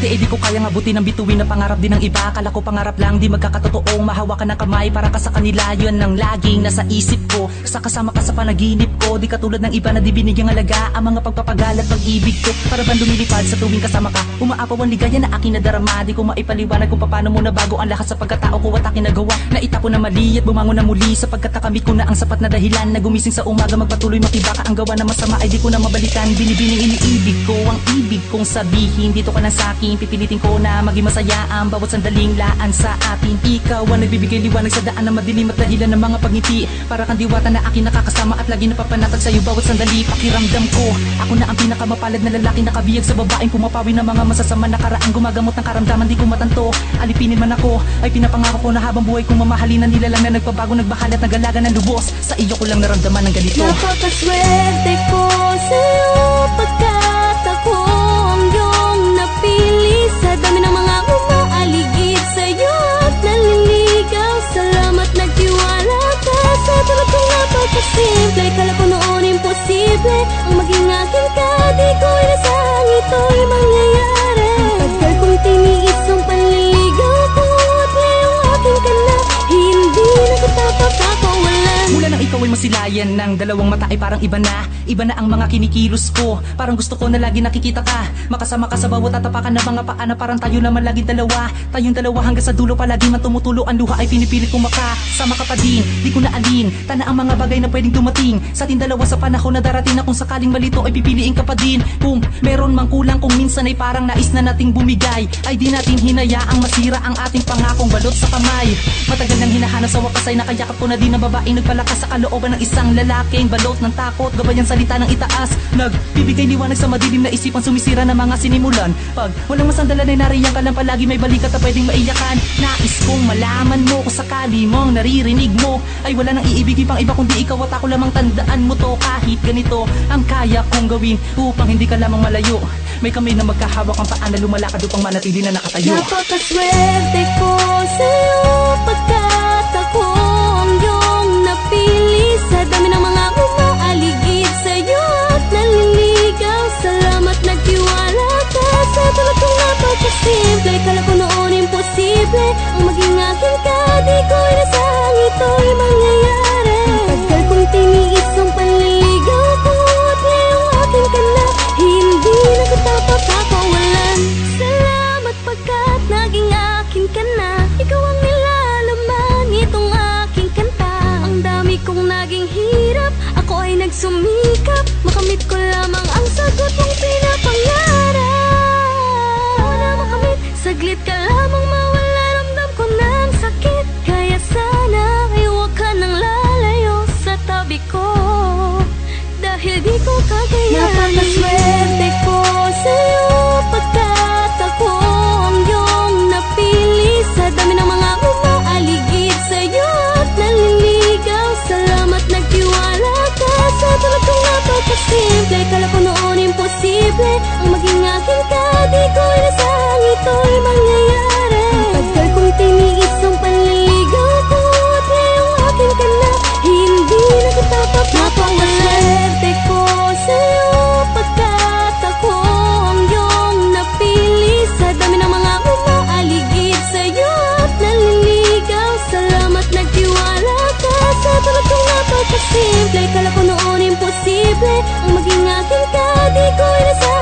dati di ko kayang abutin ang bituin na pangarap din ng iba. Kala ko pangarap lang, di magkakatotoong mahawakan ng kamay para ka sa kanila. Yun ang laging nasa isip ko, sa kasama ka sa panaginip ko. Di katulad ng iba na di binigyang alaga ang mga pagpapagal at pag-ibig ko. Para bang lumilipad sa tuwing kasama ka, umaapaw ang ligaya na aking nadarama. Di ko maipaliwanag kung paano mo nabago ang lahat sa pagkatao ko at aking nagawa. Naitapon na mali at bumangon na muli, sapagkat nakamit ko na ang sapat na dahilan na gumising sa umaga magpatuloy makibaka. Ang gawa na masama ay di ko na mabalikan. Binibining iniibig ko ang ibig kong sabihin, dito ka na sa'kin. Pipilitin ko na maging masaya ang bawat sandaling laan sa atin. Ikaw ang nagbibigay liwanag sa daan na madilim at dahilan ng mga pagngiti. Para kang diwata na akin nakakasama at lagi napapanatag sa'yo bawat sandali. Pakiramdam ko, ako na ang pinakamapalad na lalaki nakabiyag sa babaeng pumapawi ng mga masasama na karaang gumagamot ng karamdaman di ko matanto. Alipinin man ako, ay pinapangako ko na habang buhay kong mamahalin na nila lang na nagpabago, nagbahalat, nagalaga ng lubos. Sa iyo ko lang naramdaman ng ganito. Napakaswerte ko sa'yo, pagkat ako ang iyong napili. Sa dami ng mga umaaligid sa'yo at naliligaw. Salamat nagtiwala ka sa tulad kong napakasimple. Kala ko noon imposible ang maging akin ka, di ko inasahang ito'y mangyayari. Ang tagal kong tiniis ang panligaw ko at ngayong akin ka na, hindi na kita papakawalan. Mula nang ikaw ay masilayan ng dalawang mata ay parang iba na ang mga kinikilos ko. Parang gusto ko na lagi nakikita ka, makasama ka sa bawat tatapakan ng mga paa na parang tayo naman lagi dalawa. Tayong dalawa hanggang sa dulo palagi man tumutulo ang luha ay pinipilit kong makasama ka pa din. Di ko na alin, tana ang mga bagay na pwedeng dumating sa ating dalawa sa panahon na darating na kung sakaling malito ay pipiliin ka pa din. Kung meron mang kulang, kung minsan ay parang nais na nating bumigay, ay di natin hinayaang masira ang ating pangakong balot sa kamay. Matagal nang hinahanap, sa wakas ay nakayakap ko na din ang babaeng nagpalakas sa kalooban ng isang lalaking balot ng takot, gabay ang salita ng itaas, nagbibigay liwanag sa madilim na isipan, sumisira ng mga sinimulan. Pag walang masandalan ay nariyan ka lang palagi, may balikat na pwedeng maiyakan. Nais kong malaman mo kung sakali mong naririnig mo ay wala nang iibigin pang iba kundi ikaw at ako lamang. Tandaan mo to, kahit ganito ang kaya kong gawin upang hindi ka lamang malayo. May kamay na magkahawak ang paan na lumalakad upang manatili na nakatayo. Napakaswerte ko sa'yo, pagkat ako ang iyong napili. Sa dami ng mga umaaligid sa'yo at naliligaw. Salamat nagtiwala ka sa tulad kong napakasimple. Kala ko noon imposible ang maging akin ka, di ko inasahang ito'y mangyayari. Ang tagal kong tiniis ang panligaw ko at ngayong akin ka na, hindi na kita papakawalan. Salamat pagkat naging akin ka na, ikaw ang nilalaman itong aking kanta. Ang dami kong naging hirap, ako ay nagsumikap, makamit ko lamang ang sagot mong pinapangarap. Wala makamit, saglit ka lamang mawala, ramdam ko ng sakit. Kaya sana ay huwag ka nang lalayo sa tabi ko, dahil di ko kakayanin. Napakaswerte ko sa'yo, pagkat ako ang iyong napili. Sa dami ng mga umaaligid sa'yo at naliligaw. Salamat nagtiwala ka sa tulad kong napakasimple. Kala ko noon imposible ang maging akin ka, di ko inasahang ito'y mangyayari. Ang tagal kong tiniis ang panligaw ko at ngayong akin ka na, hindi na kita papakawalan. Napakaswerte ko sa'yo, pagkat ako ang iyong napili. Sa dami ng mga umaaligid sa'yo at naliligaw. Salamat nagtiwala ka sa tulad kong napakasimple. Kala ko noon imposible ang maging akin ka, di ko inasahang